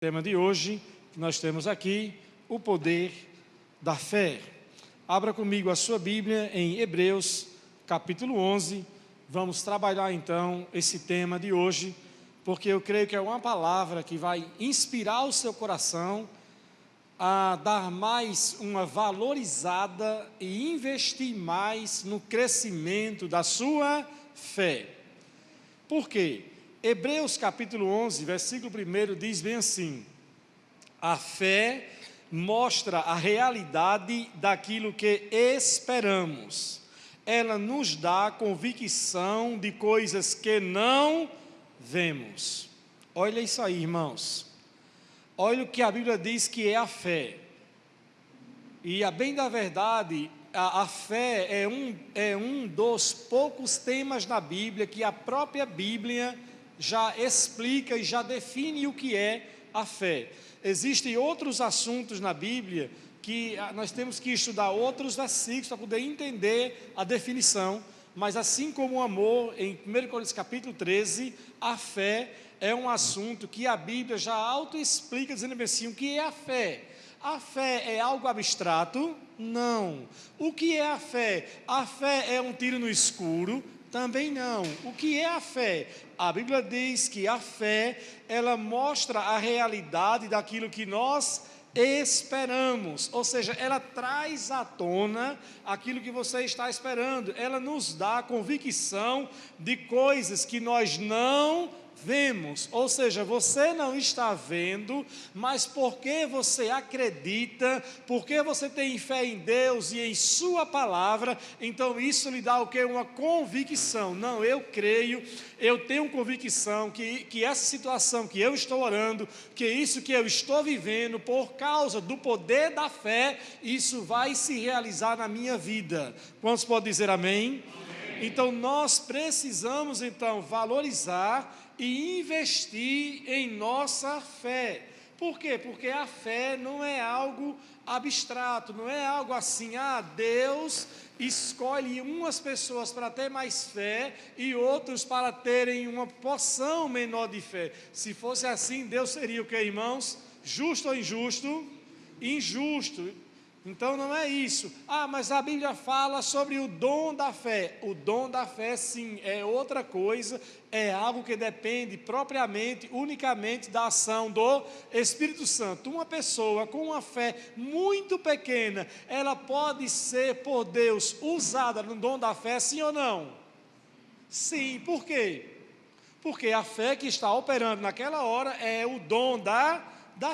Tema de hoje, nós temos aqui o poder da fé. Abra comigo a sua Bíblia em Hebreus, capítulo 11. Vamos trabalhar então esse tema de hoje, porque eu creio que é uma palavra que vai inspirar o seu coração a dar mais uma valorizada e investir mais no crescimento da sua fé. Por quê? Hebreus capítulo 11, versículo 1 diz bem assim: a fé mostra a realidade daquilo que esperamos. Ela nos dá convicção de coisas que não vemos. Olha isso aí, irmãos. Olha o que a Bíblia diz que é a fé. E a bem da verdade, a fé é um dos poucos temas na Bíblia que a própria Bíblia já explica e já define o que é a fé. Existem outros assuntos na Bíblia que nós temos que estudar outros versículos para poder entender a definição, mas assim como o amor, em 1 Coríntios capítulo 13, a fé é um assunto que a Bíblia já auto-explica, dizendo assim, o que é a fé? A fé é algo abstrato? Não. O que é a fé? A fé é um tiro no escuro? Também não. O que é a fé? A Bíblia diz que a fé, ela mostra a realidade daquilo que nós esperamos, ou seja, ela traz à tona aquilo que você está esperando, ela nos dá convicção de coisas que nós não vemos, ou seja, você não está vendo, mas porque você acredita, porque você tem fé em Deus e em sua palavra, então isso lhe dá o que? Uma convicção. Não, eu creio, eu tenho convicção que essa situação que eu estou orando, que isso que eu estou vivendo, por causa do poder da fé, isso vai se realizar na minha vida. Quantos podem dizer amém? Amém. Então nós precisamos então valorizar e investir em nossa fé. Por quê? Porque a fé não é algo abstrato, não é algo assim, Deus escolhe umas pessoas para ter mais fé e outros para terem uma porção menor de fé. Se fosse assim, Deus seria o que, irmãos? Justo ou injusto? Injusto. Então não é isso. Mas a Bíblia fala sobre o dom da fé. O dom da fé, sim, é outra coisa, é algo que depende propriamente, unicamente da ação do Espírito Santo. Uma pessoa com uma fé muito pequena, ela pode ser por Deus usada no dom da fé, sim ou não? Sim, por quê? Porque a fé que está operando naquela hora é o dom da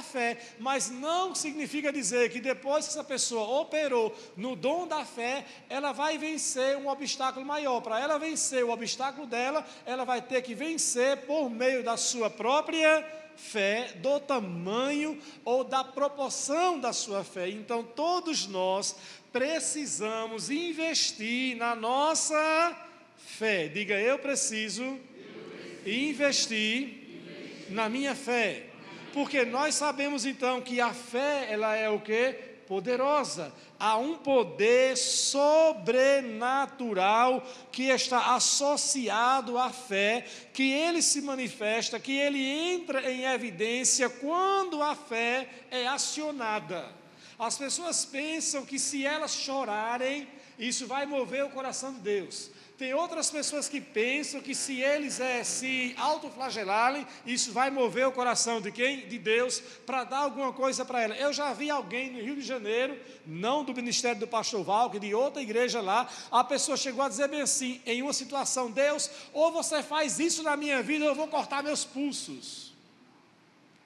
fé, mas não significa dizer que depois que essa pessoa operou no dom da fé, ela vai vencer um obstáculo maior. Para ela vencer o obstáculo dela, ela vai ter que vencer por meio da sua própria fé, do tamanho ou da proporção da sua fé. Então todos nós precisamos investir na nossa fé. Diga, eu preciso investir na minha fé. Porque nós sabemos então que a fé, ela é o quê? Poderosa. Há um poder sobrenatural que está associado à fé, que ele se manifesta, que ele entra em evidência quando a fé é acionada. As pessoas pensam que se elas chorarem, isso vai mover o coração de Deus. Tem outras pessoas que pensam que se eles se autoflagelarem, isso vai mover o coração de quem? De Deus, para dar alguma coisa para ela. Eu já vi alguém no Rio de Janeiro, não do ministério do pastor Valque, de outra igreja lá, a pessoa chegou a dizer bem assim, em uma situação, Deus, ou você faz isso na minha vida, ou eu vou cortar meus pulsos.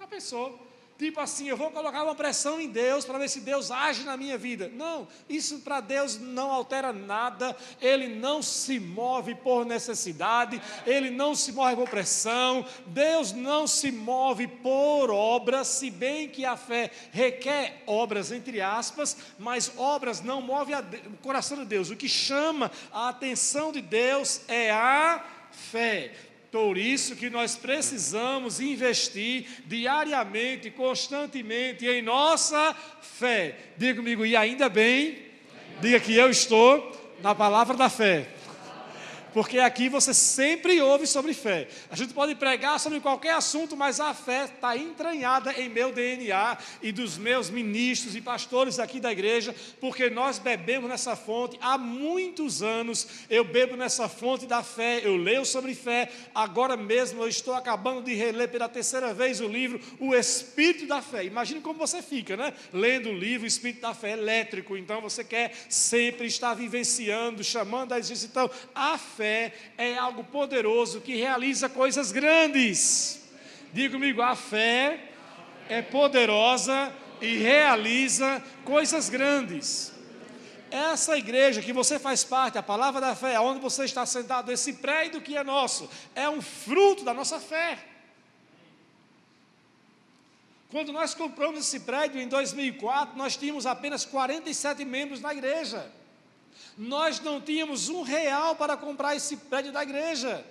A pessoa, tipo assim, eu vou colocar uma pressão em Deus para ver se Deus age na minha vida. Não, isso para Deus não altera nada, Ele não se move por necessidade, Ele não se move por pressão, Deus não se move por obras, se bem que a fé requer obras, entre aspas, mas obras não movem o coração de Deus. O que chama a atenção de Deus é a fé. Por isso que nós precisamos investir diariamente, constantemente em nossa fé. Diga comigo, e ainda bem, diga que eu estou na palavra da fé. Porque aqui você sempre ouve sobre fé. A gente pode pregar sobre qualquer assunto, mas a fé está entranhada em meu DNA e dos meus ministros e pastores aqui da igreja, porque nós bebemos nessa fonte há muitos anos. Eu bebo nessa fonte da fé, eu leio sobre fé. Agora mesmo eu estou acabando de reler pela terceira vez o livro O Espírito da Fé. Imagine como você fica, né? Lendo o livro O Espírito da Fé, elétrico. Então você quer sempre estar vivenciando, chamando a existência. Então, a fé é algo poderoso que realiza coisas grandes. Diga comigo, a fé é poderosa e realiza coisas grandes. Essa igreja que você faz parte, a Palavra da Fé, onde você está sentado, esse prédio que é nosso, é um fruto da nossa fé. Quando nós compramos esse prédio em 2004, nós tínhamos apenas 47 membros na igreja. Nós não tínhamos R$1 para comprar esse prédio da igreja.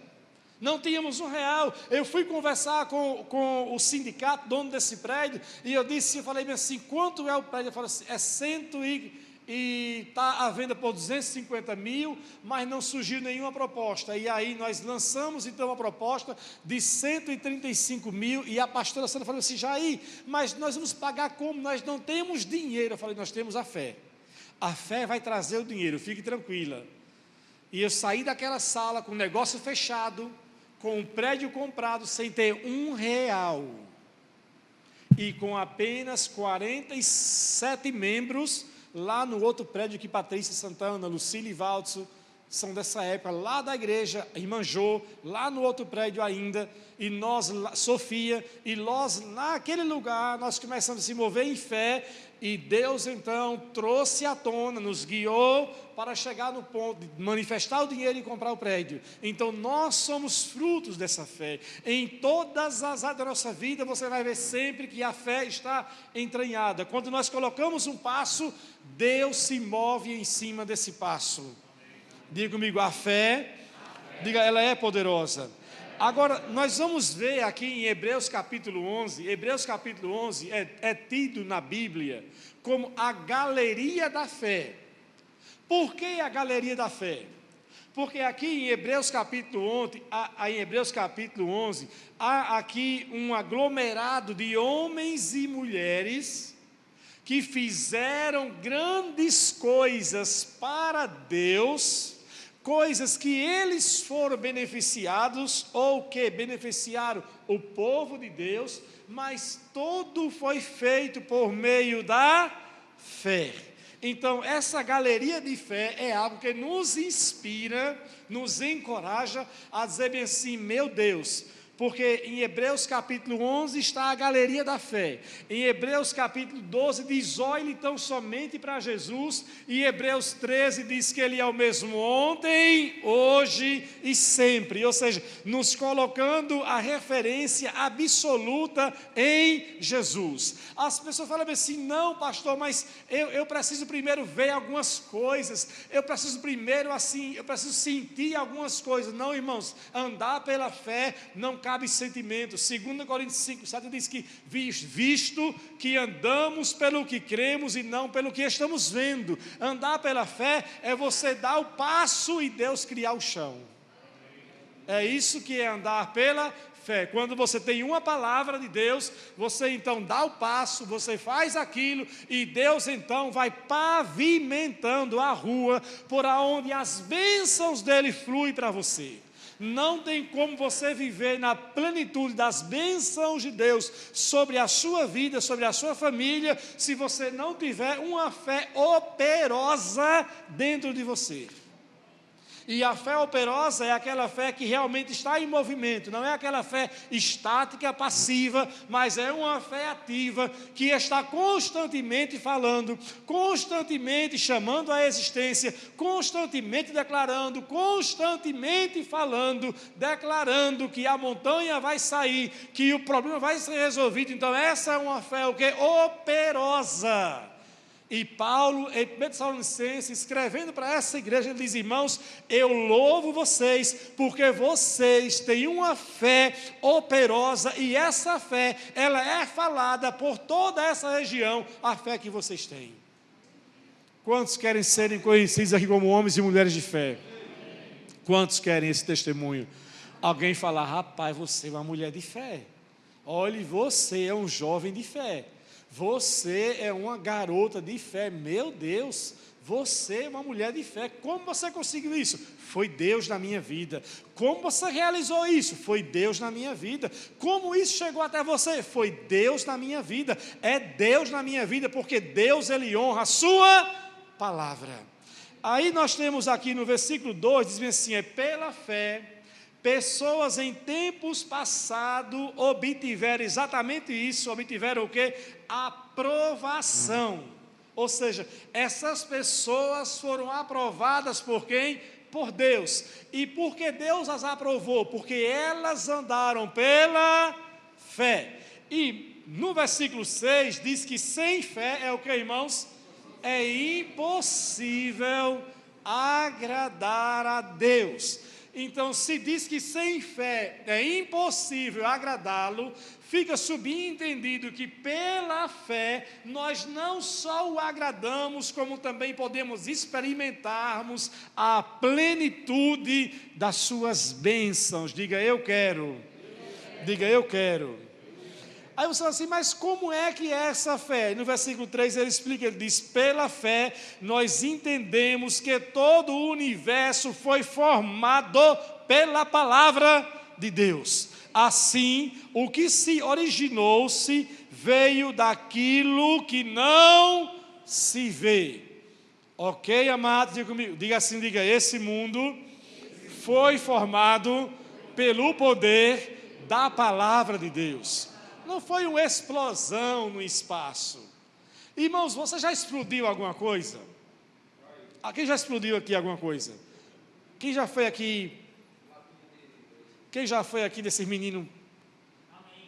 Não tínhamos R$1. Eu fui conversar com o sindicato, dono desse prédio, e eu falei assim, quanto é o prédio? Eu falei assim, é 100 e está à venda por 250 mil, mas não surgiu nenhuma proposta. E aí nós lançamos então a proposta de 135 mil, e a pastora Sandra falou assim, Jair, mas nós vamos pagar como? Nós não temos dinheiro. Eu falei, nós temos a fé. A fé vai trazer o dinheiro, fique tranquila. E eu saí daquela sala com o negócio fechado, com o prédio comprado, sem ter R$1. E com apenas 47 membros, lá no outro prédio que Patrícia Santana, Lucília e Valtso, são dessa época, lá da igreja, irmã Jô, lá no outro prédio ainda, e nós, Sofia, e nós, naquele lugar, nós começamos a se mover em fé, e Deus então trouxe à tona, nos guiou para chegar no ponto de manifestar o dinheiro e comprar o prédio. Então nós somos frutos dessa fé. Em todas as áreas da nossa vida você vai ver sempre que a fé está entranhada. Quando nós colocamos um passo, Deus se move em cima desse passo. Diga comigo, a fé, diga, ela é poderosa. Agora, nós vamos ver aqui em Hebreus capítulo 11, Hebreus capítulo 11 é tido na Bíblia como a galeria da fé. Por que a galeria da fé? Porque aqui em Hebreus capítulo 11, há aqui um aglomerado de homens e mulheres que fizeram grandes coisas para Deus, coisas que eles foram beneficiados ou que beneficiaram o povo de Deus, mas tudo foi feito por meio da fé. Então, essa galeria de fé é algo que nos inspira, nos encoraja a dizer bem assim, meu Deus, porque em Hebreus capítulo 11 está a galeria da fé. Em Hebreus capítulo 12 diz, olhe então somente para Jesus. E Hebreus 13 diz que Ele é o mesmo ontem, hoje e sempre. Ou seja, nos colocando a referência absoluta em Jesus. As pessoas falam assim, não pastor, mas eu preciso primeiro ver algumas coisas. Eu preciso primeiro assim, eu preciso sentir algumas coisas. Não, irmãos, andar pela fé não cabe sentimento. 2 Coríntios 5:7 diz que visto que andamos pelo que cremos e não pelo que estamos vendo. Andar pela fé é você dar o passo e Deus criar o chão. É isso que é andar pela fé. Quando você tem uma palavra de Deus, você então dá o passo, você faz aquilo e Deus então vai pavimentando a rua por onde as bênçãos dele fluem para você. Não tem como você viver na plenitude das bênçãos de Deus sobre a sua vida, sobre a sua família, se você não tiver uma fé operosa dentro de você. E a fé operosa é aquela fé que realmente está em movimento, não é aquela fé estática, passiva, mas é uma fé ativa, que está constantemente falando, constantemente chamando à existência, constantemente declarando, constantemente falando, declarando que a montanha vai sair, que o problema vai ser resolvido. Então essa é uma fé o quê? Operosa. E Paulo, em 1 Tessalonicenses, escrevendo para essa igreja, ele diz, irmãos, eu louvo vocês, porque vocês têm uma fé operosa, e essa fé, ela é falada por toda essa região, a fé que vocês têm. Quantos querem serem conhecidos aqui como homens e mulheres de fé? Quantos querem esse testemunho? Alguém falar: rapaz, você é uma mulher de fé. Olhe, você é um jovem de fé. Você é uma garota de fé. Meu Deus, você é uma mulher de fé. Como você conseguiu isso? Foi Deus na minha vida. Como você realizou isso? Foi Deus na minha vida. Como isso chegou até você? Foi Deus na minha vida. É Deus na minha vida, porque Deus, Ele honra a sua palavra. Aí nós temos aqui no versículo 2, diz assim: é pela fé, pessoas em tempos passados obtiveram exatamente isso. Obtiveram o quê? Aprovação. Ou seja, essas pessoas foram aprovadas por quem? Por Deus. E por que Deus as aprovou? Porque elas andaram pela fé. E no versículo 6 diz que sem fé é o que, irmãos? É impossível agradar a Deus. Então, se diz que sem fé é impossível agradá-lo, fica subentendido que pela fé nós não só o agradamos, como também podemos experimentarmos a plenitude das suas bênçãos. Diga: eu quero. Diga: eu quero. Aí você fala assim: mas como é que é essa fé? No versículo 3 ele explica, ele diz: pela fé nós entendemos que todo o universo foi formado pela palavra de Deus. Assim, o que se originou-se veio daquilo que não se vê. Ok, amados? Diga comigo, diga assim, diga: esse mundo foi formado pelo poder da palavra de Deus. Não foi uma explosão no espaço. Irmãos, você já explodiu alguma coisa? Quem já explodiu aqui alguma coisa? Quem já foi aqui? Quem já foi aqui desses meninos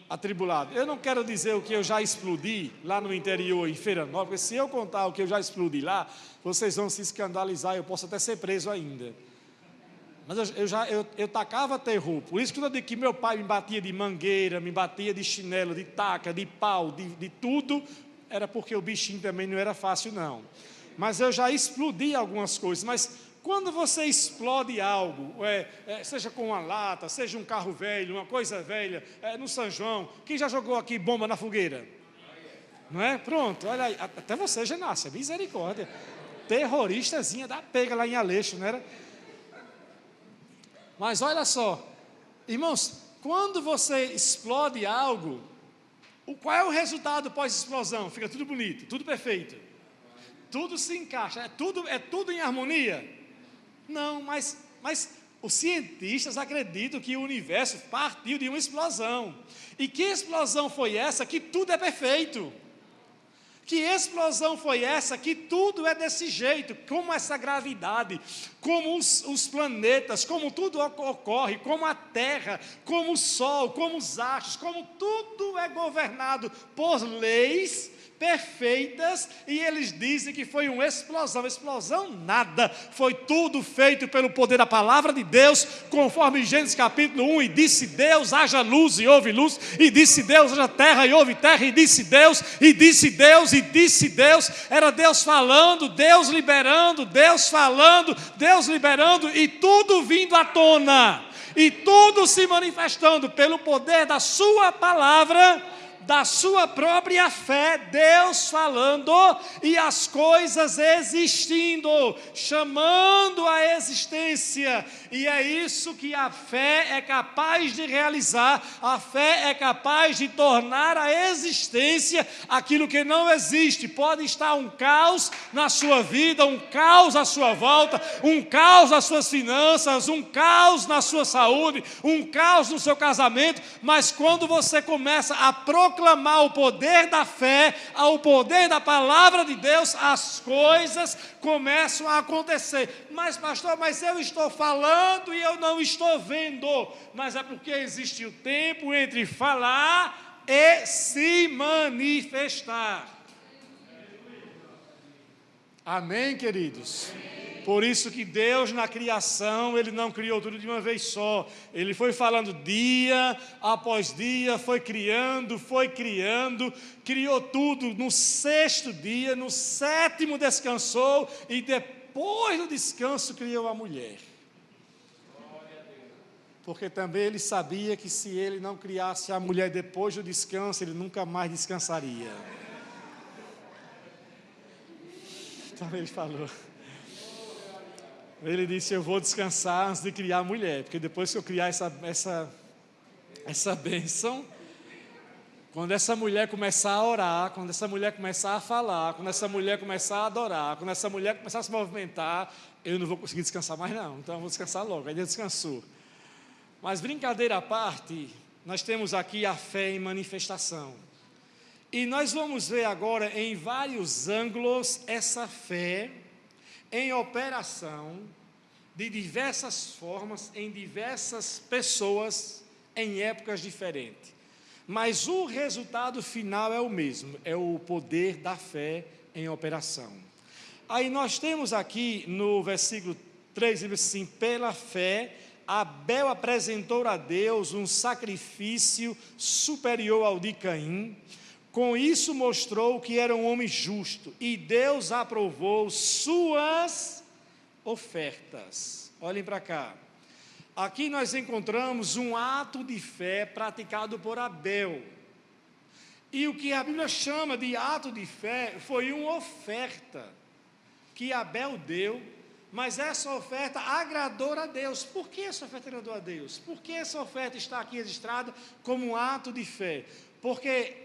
atribulados? Eu não quero dizer o que eu já explodi lá no interior, em Feira Nova, porque se eu contar o que eu já explodi lá, vocês vão se escandalizar, eu posso até ser preso ainda. Mas eu tacava terror. Por isso que eu digo que meu pai me batia de mangueira, me batia de chinelo, de taca, de pau, de tudo, era porque o bichinho também não era fácil, não. Mas eu já explodi algumas coisas. Mas quando você explode algo, seja com uma lata, seja um carro velho, uma coisa velha, no São João, quem já jogou aqui bomba na fogueira? Não é? Pronto, olha aí, até você, Genácia, misericórdia. Terroristazinha da pega lá em Aleixo, não era? Mas olha só, irmãos, quando você explode algo, qual é o resultado pós-explosão? Fica tudo bonito, tudo perfeito, tudo se encaixa, é tudo em harmonia? Não, mas os cientistas acreditam que o universo partiu de uma explosão. E que explosão foi essa? Que tudo é perfeito. Que explosão foi essa? Que tudo é desse jeito, como essa gravidade, como os planetas, como tudo ocorre, como a Terra, como o Sol, como os astros, como tudo é governado por leis perfeitas, e eles dizem que foi uma explosão. Explosão nada, foi tudo feito pelo poder da palavra de Deus, conforme Gênesis capítulo 1, e disse Deus, haja luz e houve luz, e disse Deus, haja terra e houve terra, e disse Deus, e disse Deus, e disse Deus. Era Deus falando, Deus liberando, Deus falando, Deus liberando, e tudo vindo à tona, e tudo se manifestando pelo poder da sua palavra, da sua própria fé, Deus falando, e as coisas existindo, chamando a existência. E é isso que a fé é capaz de realizar. A fé é capaz de tornar a existência aquilo que não existe. Pode estar um caos na sua vida, um caos à sua volta, um caos nas suas finanças, um caos na sua saúde, um caos no seu casamento, mas quando você começa a proclamar o poder da fé, o poder da palavra de Deus, as coisas começam a acontecer. Mas pastor, mas eu estou falando e eu não estou vendo. Mas é porque existe o tempo entre falar e se manifestar. Amém, queridos? Por isso que Deus na criação, Ele não criou tudo de uma vez só. Ele foi falando dia após dia, foi criando, criou tudo no sexto dia, no sétimo descansou, e depois do descanso criou a mulher. porque também ele sabia que se ele não criasse a mulher depois do descanso, ele nunca mais descansaria. Então ele falou, ele disse, eu vou descansar antes de criar a mulher, porque depois que eu criar essa bênção, quando essa mulher começar a orar, quando essa mulher começar a falar, quando essa mulher começar a adorar, quando essa mulher começar a se movimentar, eu não vou conseguir descansar mais não, então eu vou descansar logo. Aí ele descansou. Mas brincadeira à parte, nós temos aqui a fé em manifestação. E nós vamos ver agora em vários ângulos essa fé em operação, de diversas formas, em diversas pessoas, em épocas diferentes. Mas o resultado final é o mesmo, é o poder da fé em operação. Aí nós temos aqui no versículo 3, diz assim, pela fé, Abel apresentou a Deus um sacrifício superior ao de Caim, com isso mostrou que era um homem justo, e Deus aprovou suas ofertas. Olhem para cá. Aqui nós encontramos um ato de fé praticado por Abel. E o que a Bíblia chama de ato de fé foi uma oferta que Abel deu, mas essa oferta agradou a Deus. Por que essa oferta agradou a Deus? Por que essa oferta está aqui registrada como um ato de fé? Porque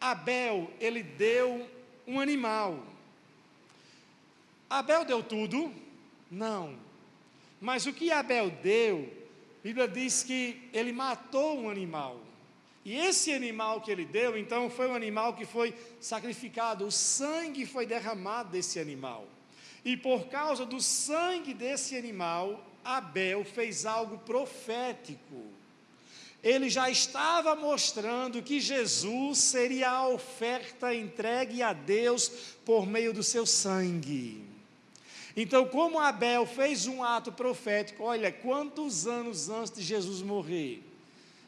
Abel, ele deu um animal. Abel deu tudo? Não. Mas o que Abel deu, a Bíblia diz que ele matou um animal. E esse animal que ele deu, então, foi um animal que foi sacrificado. O sangue foi derramado desse animal. E por causa do sangue desse animal, Abel fez algo profético. Ele já estava mostrando que Jesus seria a oferta entregue a Deus por meio do seu sangue. Então, como Abel fez um ato profético, olha, quantos anos antes de Jesus morrer,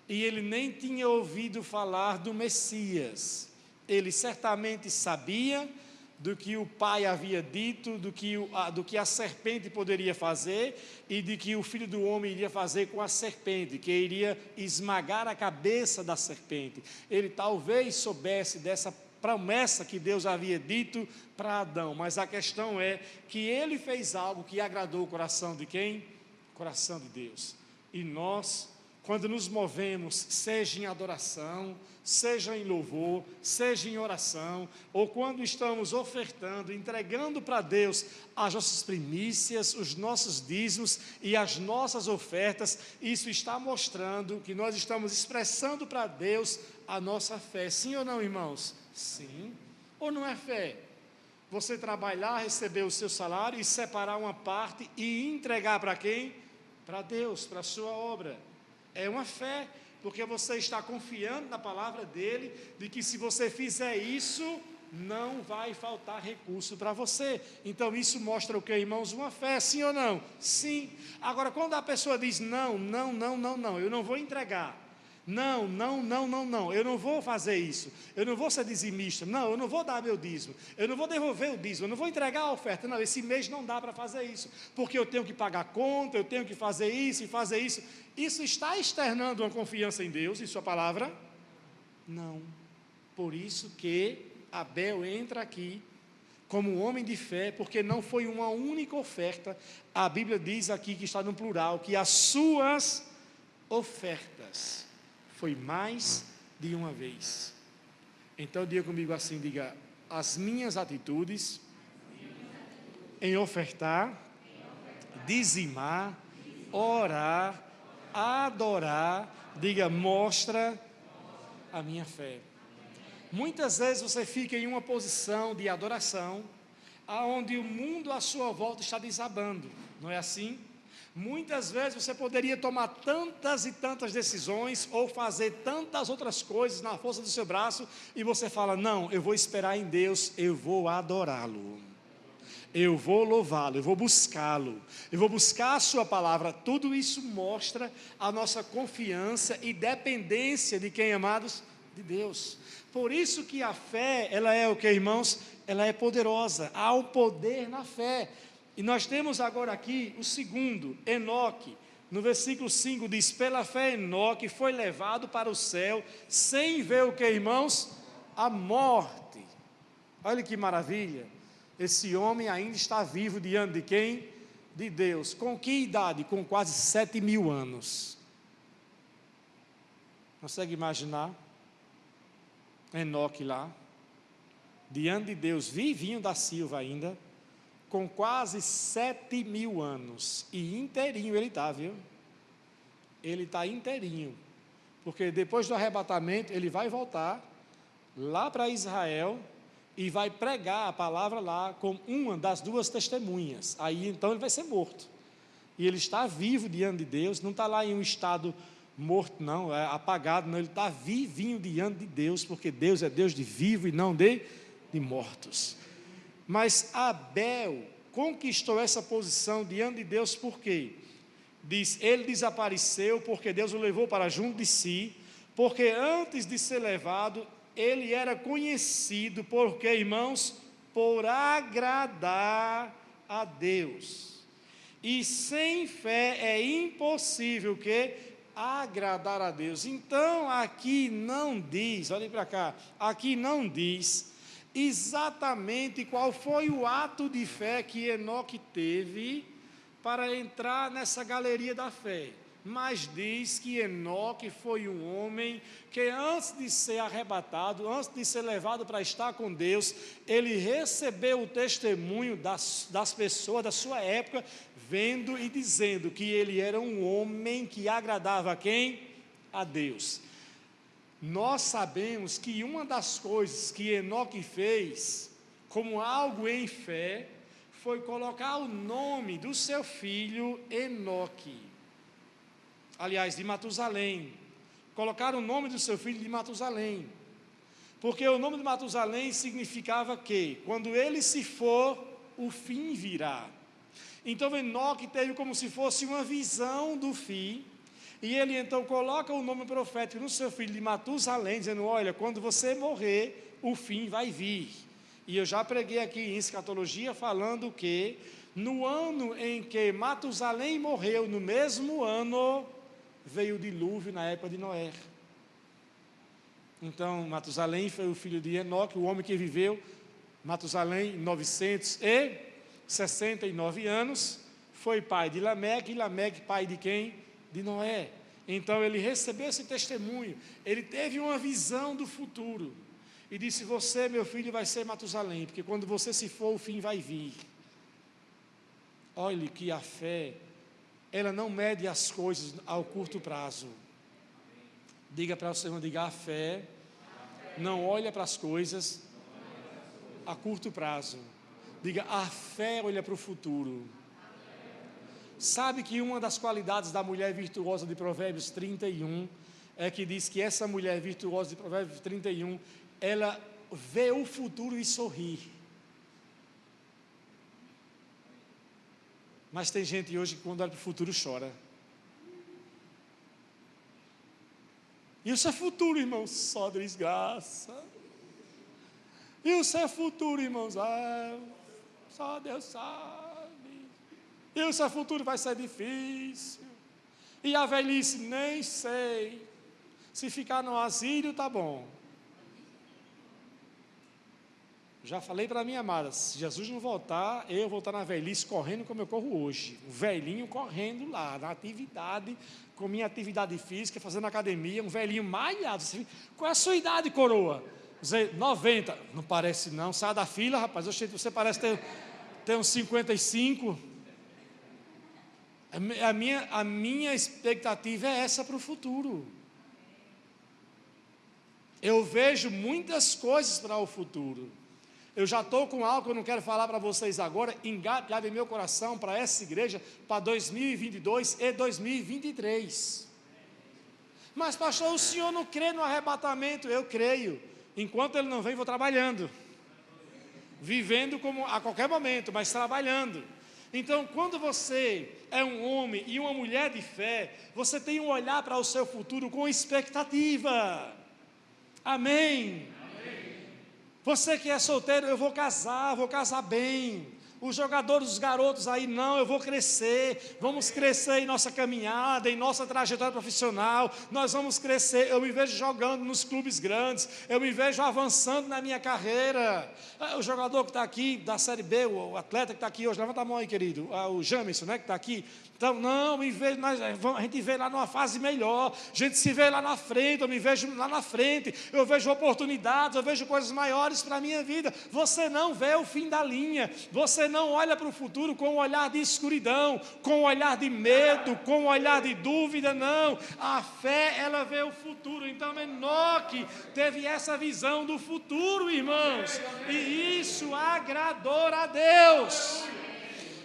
e ele nem tinha ouvido falar do Messias, ele certamente sabia do que o pai havia dito, do que a serpente poderia fazer, e de que o filho do homem iria fazer com a serpente, que iria esmagar a cabeça da serpente. Ele talvez soubesse dessa promessa que Deus havia dito para Adão, mas a questão é que ele fez algo que agradou o coração de quem? O coração de Deus. E nós, quando nos movemos, seja em adoração, seja em louvor, seja em oração, ou quando estamos ofertando, entregando para Deus as nossas primícias, os nossos dízimos e as nossas ofertas, isso está mostrando que nós estamos expressando para Deus a nossa fé. Sim ou não, irmãos? Sim. Ou não é fé? Você trabalhar, receber o seu salário e separar uma parte e entregar para quem? Para Deus, para a sua obra. É uma fé, porque você está confiando na palavra dele, de que se você fizer isso, não vai faltar recurso para você. Então isso mostra o que, irmãos? Uma fé, sim ou não? Sim. Agora, quando a pessoa diz não, eu não vou entregar. Não, eu não vou fazer isso, eu não vou ser dizimista, não, eu não vou dar meu dízimo, eu não vou devolver o dízimo, eu não vou entregar a oferta, não, esse mês não dá para fazer isso, porque eu tenho que pagar conta, eu tenho que fazer isso e fazer isso. Isso está externando uma confiança em Deus e sua palavra? Não. Por isso que Abel entra aqui como um homem de fé, porque não foi uma única oferta. A Bíblia diz aqui, que está no plural, que as suas ofertas foi mais de uma vez. Então diga comigo assim, diga, as minhas atitudes em ofertar, dizimar, orar, adorar, diga, mostra a minha fé. Muitas vezes você fica em uma posição de adoração, aonde o mundo à sua volta está desabando, não é assim? Muitas vezes você poderia tomar tantas e tantas decisões, ou fazer tantas outras coisas na força do seu braço, e você fala, não, eu vou esperar em Deus, eu vou adorá-lo, eu vou louvá-lo, eu vou buscá-lo, eu vou buscar a sua palavra. Tudo isso mostra a nossa confiança e dependência de quem, amados? De Deus. Por isso que a fé, ela é o que, irmãos? Ela é poderosa, há o poder na fé. E nós temos agora aqui o segundo, Enoque. No versículo 5 diz: pela fé Enoque foi levado para o céu, sem ver o que, irmãos? A morte. Olha que maravilha, esse homem ainda está vivo diante de quem? De Deus. Com que idade? Com quase 7.000 anos. Consegue imaginar? Enoque lá, diante de Deus, vivinho da Silva ainda, com quase 7.000 anos, e inteirinho ele está, viu? Ele está inteirinho, porque depois do arrebatamento, ele vai voltar lá para Israel, e vai pregar a palavra lá, com uma das duas testemunhas, aí então ele vai ser morto, e ele está vivo diante de Deus, não está lá em um estado morto não, é apagado não, ele está vivinho diante de Deus, porque Deus é Deus de vivo e não de mortos. Mas Abel conquistou essa posição diante de Deus, por quê? Diz, ele desapareceu porque Deus o levou para junto de si, porque antes de ser levado, ele era conhecido, por quê, irmãos? Por agradar a Deus, e sem fé é impossível que agradar a Deus. Então aqui não diz, olhem para cá, aqui não diz exatamente qual foi o ato de fé que Enoque teve para entrar nessa galeria da fé, mas diz que Enoque foi um homem que antes de ser arrebatado, antes de ser levado para estar com Deus, ele recebeu o testemunho das pessoas da sua época, vendo e dizendo que ele era um homem que agradava a quem? A Deus. Nós sabemos que uma das coisas que Enoque fez, como algo em fé, foi colocar o nome do seu filho Enoque, aliás, de Matusalém, colocar o nome do seu filho de Matusalém, porque o nome de Matusalém significava que, quando ele se for, o fim virá. Então Enoque teve como se fosse uma visão do fim, e ele então coloca o nome profético no seu filho de Matusalém, dizendo, olha, quando você morrer, o fim vai vir. E eu já preguei aqui em escatologia falando que, no ano em que Matusalém morreu, no mesmo ano, veio o dilúvio na época de Noé. Então Matusalém foi o filho de Enoque, o homem que viveu, Matusalém, 969 anos, foi pai de Lameque, e Lameque pai de quem? De Noé. Então ele recebeu esse testemunho, ele teve uma visão do futuro, e disse, você, meu filho, vai ser Matusalém, porque quando você se for, o fim vai vir. Olhe que a fé, ela não mede as coisas ao curto prazo. Diga para o Senhor, diga, a fé não olha para as coisas a curto prazo. Diga, a fé olha para o futuro. Sabe que uma das qualidades da mulher virtuosa de Provérbios 31 é que diz que essa mulher virtuosa de Provérbios 31, ela vê o futuro e sorri. Mas tem gente hoje que quando olha para o futuro chora. E o seu futuro, irmãos, só desgraça. E o seu futuro, irmãos, só Deus sabe. E o seu futuro vai ser difícil. E a velhice, nem sei. Se ficar no asilo, tá bom. Já falei para a minha amada, se Jesus não voltar, eu vou estar na velhice correndo como eu corro hoje. Um velhinho correndo lá, na atividade, com minha atividade física, fazendo academia, um velhinho malhado. Qual é a sua idade, coroa? 90. Não parece não, sai da fila, rapaz. Você parece ter uns 55. A minha expectativa é essa para o futuro. Eu vejo muitas coisas para o futuro. Eu já estou com algo que eu não quero falar para vocês agora, engatilhado em meu coração para essa igreja, para 2022 e 2023. Mas pastor, o senhor não crê no arrebatamento? Eu creio. Enquanto ele não vem, vou trabalhando. Vivendo como a qualquer momento, mas trabalhando. Então, quando você é um homem e uma mulher de fé, você tem um olhar para o seu futuro com expectativa. Amém? Você que é solteiro, eu vou casar bem. Os jogadores, os garotos aí, não, eu vou crescer, vamos crescer em nossa caminhada, em nossa trajetória profissional, nós vamos crescer. Eu me vejo jogando nos clubes grandes, eu me vejo avançando na minha carreira. O jogador que está aqui da Série B, o atleta que está aqui hoje, levanta a mão aí, querido, o Jamerson, né, que está aqui. Então, não, a gente vê lá numa fase melhor, a gente se vê lá na frente, eu me vejo lá na frente, eu vejo oportunidades, eu vejo coisas maiores para a minha vida. Você não vê o fim da linha, você não olha para o futuro com um olhar de escuridão, com um olhar de medo, com um olhar de dúvida, não. A fé, ela vê o futuro. Então, Enoque teve essa visão do futuro, irmãos, e isso agradou a Deus.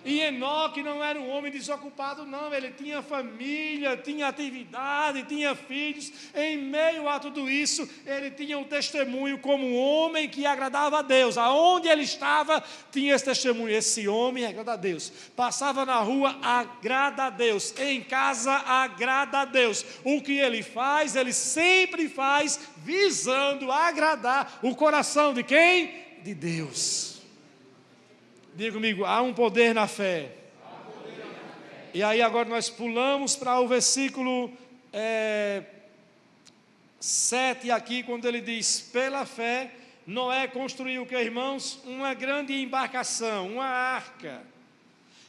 E Enoque não era um homem desocupado, não. Ele tinha família, tinha atividade, tinha filhos. Em meio a tudo isso, ele tinha um testemunho como um homem que agradava a Deus. Aonde ele estava, tinha esse testemunho. Esse homem agrada a Deus. Passava na rua, agrada a Deus. Em casa, agrada a Deus. O que ele faz, ele sempre faz visando agradar o coração de quem? De Deus. Diga comigo, há um poder na fé. E aí agora nós pulamos para o versículo 7 aqui, quando ele diz, pela fé, Noé construiu o que, irmãos? Uma grande embarcação, uma arca,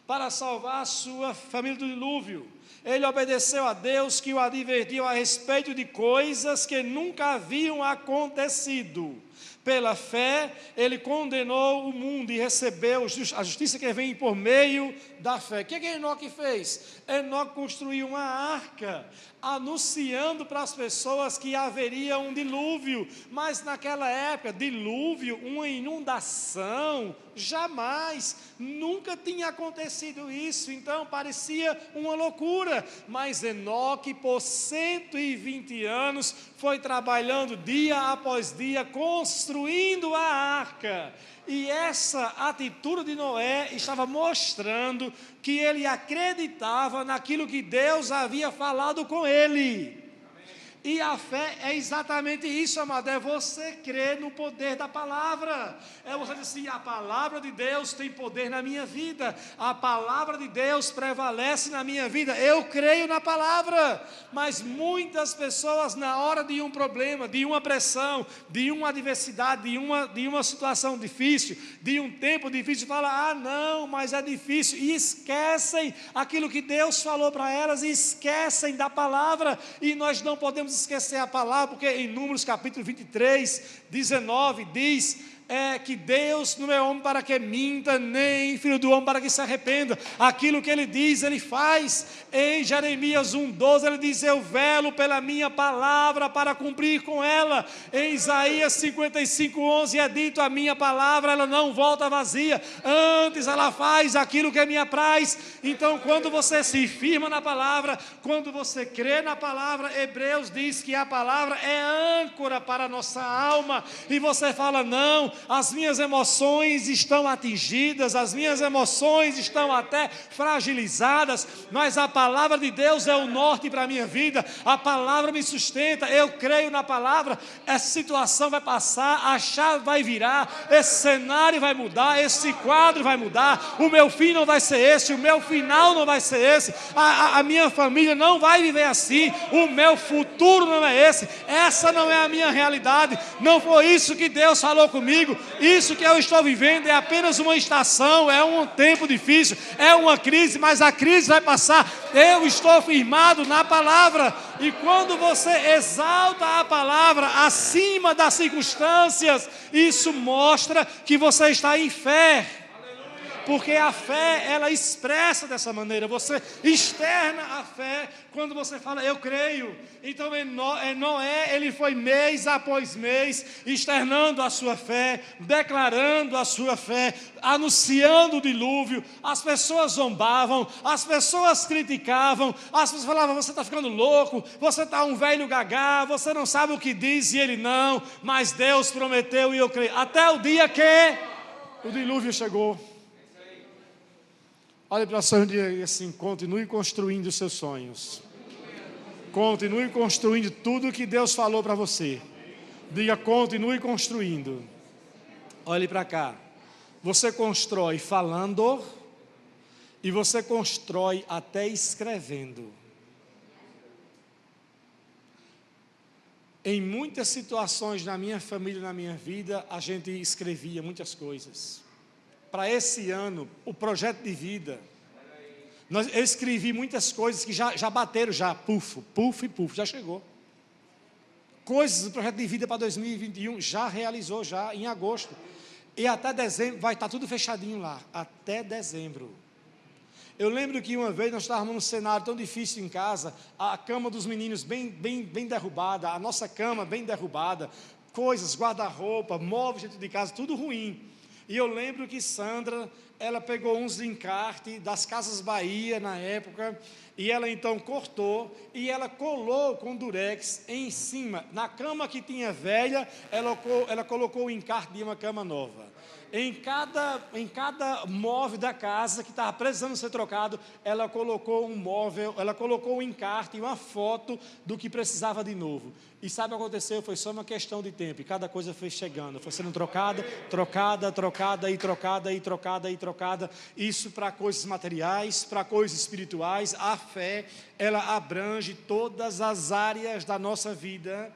para salvar a sua família do dilúvio. Ele obedeceu a Deus, que o advertiu a respeito de coisas que nunca haviam acontecido. Pela fé, ele condenou o mundo e recebeu a justiça que vem por meio da fé. O que Enoque fez? Enoque construiu uma arca, anunciando para as pessoas que haveria um dilúvio. Mas naquela época, dilúvio, uma inundação, jamais, nunca tinha acontecido isso. Então parecia uma loucura. Mas Enoque, por 120 anos, foi trabalhando dia após dia, construindo a arca. E essa atitude de Noé estava mostrando que ele acreditava naquilo que Deus havia falado com ele. E a fé é exatamente isso, amado, é você crer no poder da palavra, é você dizer assim, a palavra de Deus tem poder na minha vida, a palavra de Deus prevalece na minha vida, eu creio na palavra. Mas muitas pessoas, na hora de um problema, de uma pressão, de uma adversidade, de uma situação difícil, de um tempo difícil, falam, não, mas é difícil, e esquecem aquilo que Deus falou para elas, e esquecem da palavra. E nós não podemos esquecer a palavra, porque em Números capítulo 23, 19, diz que Deus não é homem para que minta, nem filho do homem para que se arrependa. Aquilo que ele diz, ele faz. Em Jeremias 1,12 ele diz, eu velo pela minha palavra para cumprir com ela. Em Isaías 55,11 é dito, a minha palavra ela não volta vazia, antes ela faz aquilo que me apraz. Então quando você se firma na palavra, quando você crê na palavra, Hebreus diz que a palavra é âncora para a nossa alma, e você fala, não, as minhas emoções estão atingidas, as minhas emoções estão até fragilizadas, mas a palavra de Deus é o norte para a minha vida, a palavra me sustenta, eu creio na palavra, essa situação vai passar, a chave vai virar, esse cenário vai mudar, esse quadro vai mudar, o meu fim não vai ser esse, o meu final não vai ser esse, a minha família não vai viver assim, o meu futuro não é esse, essa não é a minha realidade, não foi isso que Deus falou comigo. Isso que eu estou vivendo é apenas uma estação, é um tempo difícil, é uma crise, mas a crise vai passar. Eu estou firmado na palavra. E quando você exalta a palavra acima das circunstâncias, isso mostra que você está em fé. Porque a fé, ela expressa dessa maneira, você externa a fé quando você fala, eu creio. Então Noé, ele foi mês após mês, externando a sua fé, declarando a sua fé, anunciando o dilúvio. As pessoas zombavam, as pessoas criticavam, as pessoas falavam, você está ficando louco, você está um velho gagá, você não sabe o que diz, e ele não, mas Deus prometeu e eu creio. Até o dia que o dilúvio chegou. Olhe para o seu dia e assim, continue construindo os seus sonhos. Continue construindo tudo o que Deus falou para você. Diga, continue construindo. Olhe para cá. Você constrói falando e você constrói até escrevendo. Em muitas situações na minha família, na minha vida, a gente escrevia muitas coisas. Para esse ano, o projeto de vida, eu escrevi muitas coisas que já bateram, puf, já chegou. Coisas do projeto de vida para 2021, já realizou, já em agosto. E até dezembro, vai estar tudo fechadinho lá, até dezembro. Eu lembro que uma vez nós estávamos num cenário tão difícil em casa, a cama dos meninos bem derrubada, a nossa cama bem derrubada, coisas, guarda-roupa, móveis dentro de casa, tudo ruim. E eu lembro que Sandra, ela pegou uns encartes das Casas Bahia na época, e ela então cortou, e ela colou com durex em cima. Na cama que tinha velha, ela colocou o encarte de uma cama nova. Em cada móvel da casa que estava precisando ser trocado, ela colocou um móvel, ela colocou um encarte e uma foto do que precisava de novo. E sabe o que aconteceu? Foi só uma questão de tempo, e cada coisa foi chegando, foi sendo trocada. Isso para coisas materiais, para coisas espirituais. A fé, ela abrange todas as áreas da nossa vida.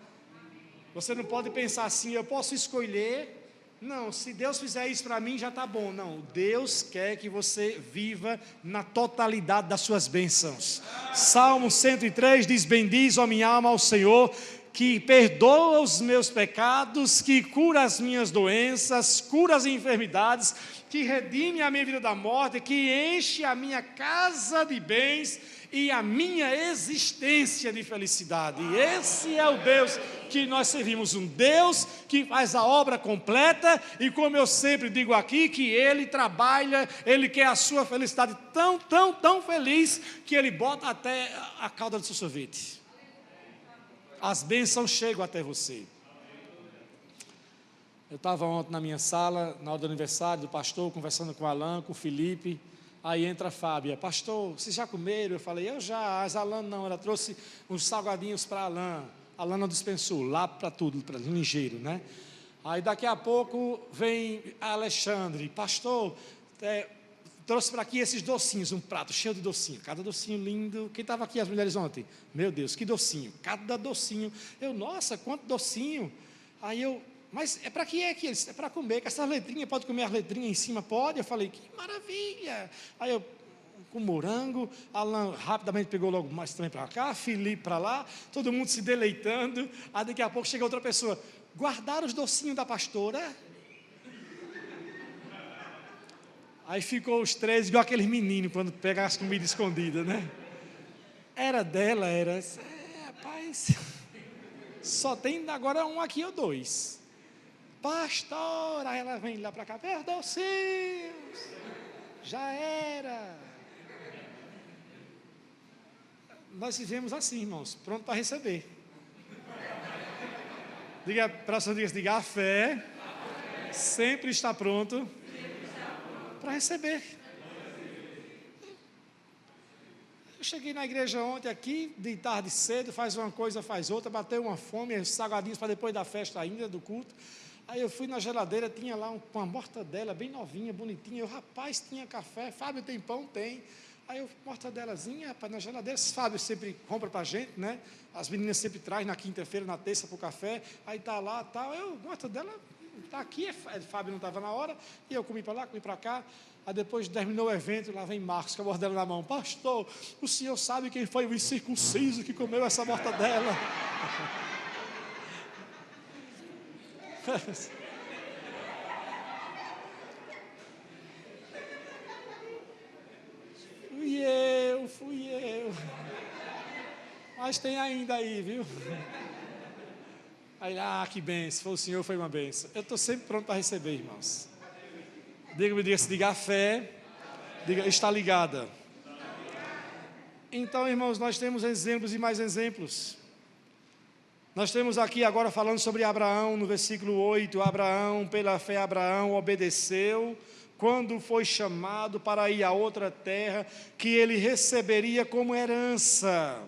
Você não pode pensar assim, eu posso escolher. Não, se Deus fizer isso para mim, já está bom. Não, Deus quer que você viva na totalidade das suas bênçãos. Salmo 103 diz: bendiz, ó minha alma, ao Senhor, que perdoa os meus pecados, que cura as minhas doenças, cura as enfermidades, que redime a minha vida da morte, que enche a minha casa de bens e a minha existência de felicidade. E esse é o Deus que nós servimos, um Deus que faz a obra completa, e como eu sempre digo aqui, que Ele trabalha, Ele quer a sua felicidade tão feliz, que Ele bota até a calda do seu sorvete. As bênçãos chegam até você. Eu estava ontem na minha sala, na hora do aniversário do pastor, conversando com o Alan, com o Felipe. Aí entra a Fábia: pastor, vocês já comeram? Eu falei: eu já. Mas a Alan não, ela trouxe uns salgadinhos para a Alan. A Alan não dispensou, lá para tudo, para ligeiro, né? Aí daqui a pouco vem a Alexandre: pastor, trouxe para aqui esses docinhos, um prato cheio de docinho, cada docinho lindo. Quem estava aqui, as mulheres ontem? Meu Deus, que docinho, cada docinho. Eu, nossa, quanto docinho. Aí eu: mas é para que é aquilo? É para comer, com essas letrinhas, pode comer as letrinhas em cima? Pode. Eu falei: que maravilha. Aí eu, com morango, Alan rapidamente pegou logo mais também para cá, Felipe para lá, todo mundo se deleitando. Aí daqui a pouco chega outra pessoa: guardaram os docinhos da pastora? Aí ficou os três, igual aqueles meninos, quando pegam as comidas escondidas, né? Era dela, era... rapaz, só tem agora um aqui ou dois. Pastora, aí ela vem lá para cá: docinhos, já era. Nós vivemos assim, irmãos, pronto para receber. Diga para a sua, diga: a fé sempre está pronto para receber. Eu cheguei na igreja ontem aqui, de tarde cedo, faz uma coisa, faz outra, bateu uma fome, salgadinhos para depois da festa ainda, do culto. Aí eu fui na geladeira, tinha lá uma mortadela bem novinha, bonitinha. Eu: rapaz, tinha café. Fábio, tem pão? Tem. Aí eu: mortadelazinha, rapaz, na geladeira. Fábio sempre compra para a gente, né? As meninas sempre trazem na quinta-feira, na terça, para o café. Aí tá lá, tal. Eu: mortadela está aqui. Fábio não estava na hora. E eu comi para lá, comi para cá. Aí depois terminou o evento, lá vem Marcos com a mortadela na mão: pastor, o senhor sabe quem foi o incircunciso que comeu essa mortadela? Fui eu. Mas tem ainda aí, viu? Aí, que benção, foi o Senhor, foi uma benção. Eu estou sempre pronto para receber, irmãos. Diga: a fé, diga, está ligada. Então, irmãos, nós temos exemplos e mais exemplos. Nós temos aqui agora falando sobre Abraão, no versículo 8, Abraão, pela fé Abraão obedeceu, quando foi chamado para ir a outra terra, que ele receberia como herança.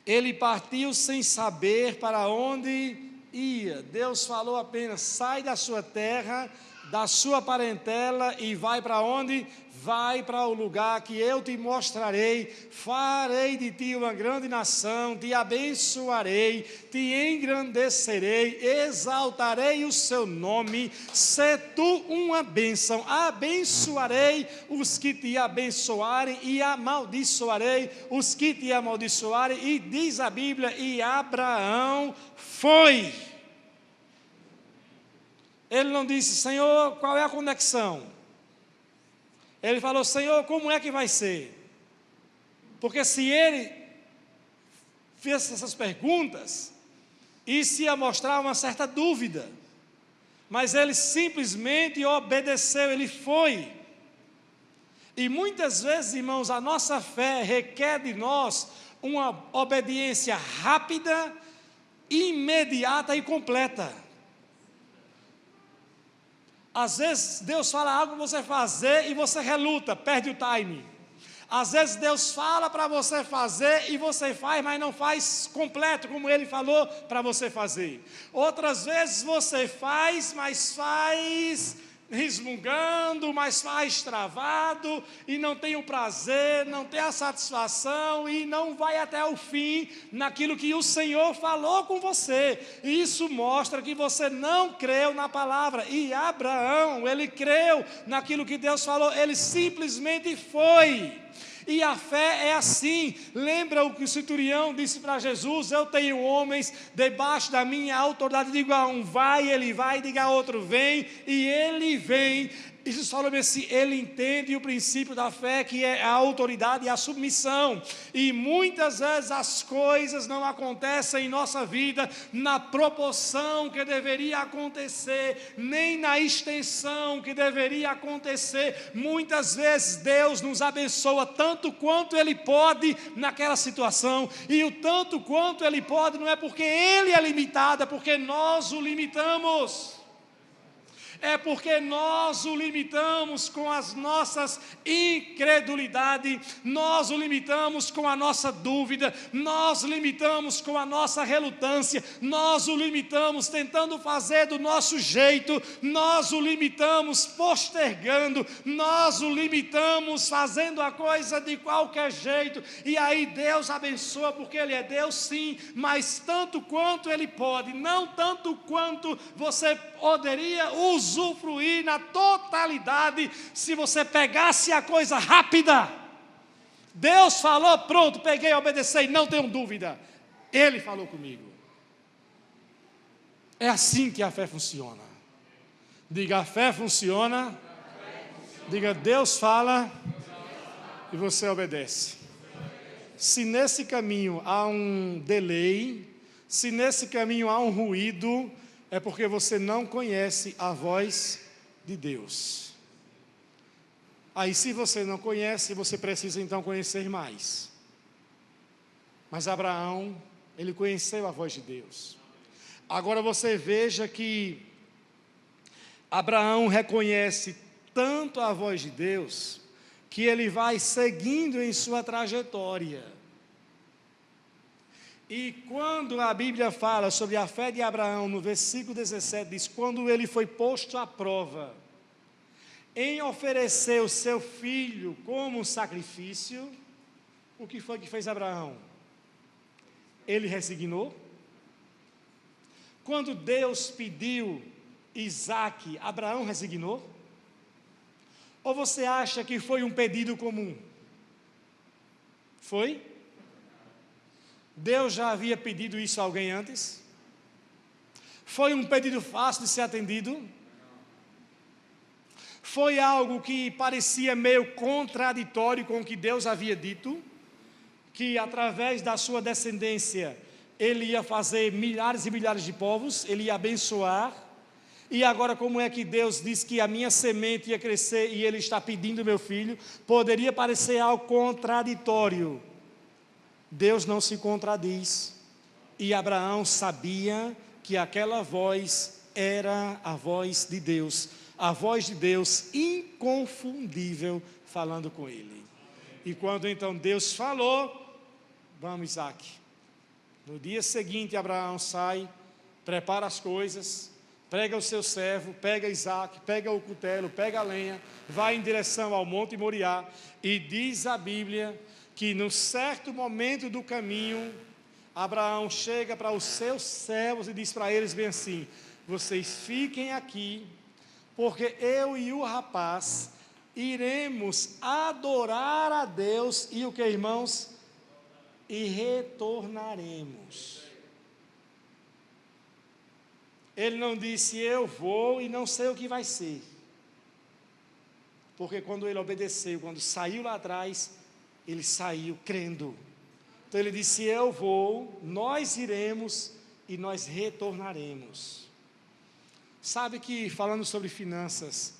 Ele partiu sem saber para onde ia. Deus falou apenas: sai da sua terra, da sua parentela e vai para onde? Vai para o lugar que eu te mostrarei, farei de ti uma grande nação, te abençoarei, te engrandecerei, exaltarei o seu nome, sê tu uma bênção, abençoarei os que te abençoarem e amaldiçoarei os que te amaldiçoarem, e diz a Bíblia, e Abraão foi. Ele não disse, Senhor, qual é a conexão? Ele falou, Senhor, como é que vai ser? Porque se ele fizesse essas perguntas, isso ia mostrar uma certa dúvida. Mas ele simplesmente obedeceu, ele foi. E muitas vezes, irmãos, a nossa fé requer de nós uma obediência rápida, imediata e completa. Às vezes Deus fala algo para você fazer e você reluta, perde o time. Às vezes Deus fala para você fazer e você faz, mas não faz completo como Ele falou para você fazer. Outras vezes você faz, mas faz resmungando, mas faz travado, e não tem o prazer, não tem a satisfação, e não vai até o fim naquilo que o Senhor falou com você. E isso mostra que você não creu na palavra. E Abraão, ele creu naquilo que Deus falou, ele simplesmente foi. E a fé é assim. Lembra o que o centurião disse para Jesus? Eu tenho homens debaixo da minha autoridade. Digo a um vai, ele vai, diga a outro vem, e ele vem. Jesus falou assim, ele entende o princípio da fé, que é a autoridade e a submissão. E muitas vezes as coisas não acontecem em nossa vida na proporção que deveria acontecer, nem na extensão que deveria acontecer. Muitas vezes Deus nos abençoa tanto quanto Ele pode naquela situação, e o tanto quanto Ele pode não é porque Ele é limitado, é porque nós o limitamos. É porque nós o limitamos com as nossas incredulidades, nós o limitamos com a nossa dúvida, nós limitamos com a nossa relutância, nós o limitamos tentando fazer do nosso jeito, nós o limitamos postergando, nós o limitamos fazendo a coisa de qualquer jeito, e aí Deus abençoa porque Ele é Deus sim, mas tanto quanto Ele pode, não tanto quanto você poderia usufruir na totalidade se você pegasse a coisa rápida. Deus falou, pronto, peguei, obedeci, não tenho dúvida, Ele falou comigo. É assim que a fé funciona. Diga, a fé funciona. Diga, Deus fala e você obedece. Se nesse caminho há um delay, se nesse caminho há um ruído, é porque você não conhece a voz de Deus. Aí, se você não conhece, você precisa então conhecer mais. Mas Abraão, ele conheceu a voz de Deus. Agora você veja que Abraão reconhece tanto a voz de Deus, que ele vai seguindo em sua trajetória. E quando a Bíblia fala sobre a fé de Abraão, no versículo 17, diz, quando ele foi posto à prova, em oferecer o seu filho como sacrifício, o que foi que fez Abraão? Ele resignou. Quando Deus pediu Isaque, Abraão resignou? Ou você acha que foi um pedido comum? Foi? Deus já havia pedido isso a alguém antes? Foi um pedido fácil de ser atendido? Foi algo que parecia meio contraditório com o que Deus havia dito? Que através da sua descendência, Ele ia fazer milhares e milhares de povos, Ele ia abençoar. E agora como é que Deus diz que a minha semente ia crescer e Ele está pedindo meu filho? Poderia parecer algo contraditório. Deus não se contradiz, e Abraão sabia que aquela voz era a voz de Deus, a voz de Deus inconfundível falando com ele. E quando então Deus falou, vamos Isaque. No dia seguinte Abraão sai, prepara as coisas, pega o seu servo, pega Isaque, pega o cutelo, pega a lenha, vai em direção ao Monte Moriá, e diz a Bíblia que num certo momento do caminho, Abraão chega para os seus servos e diz para eles bem assim: vocês fiquem aqui, porque eu e o rapaz iremos adorar a Deus, e o que, irmãos? E retornaremos. Ele não disse eu vou e não sei o que vai ser, porque quando ele obedeceu, quando saiu lá atrás, ele saiu crendo. Então ele disse eu vou, nós iremos e nós retornaremos. Sabe que, falando sobre finanças,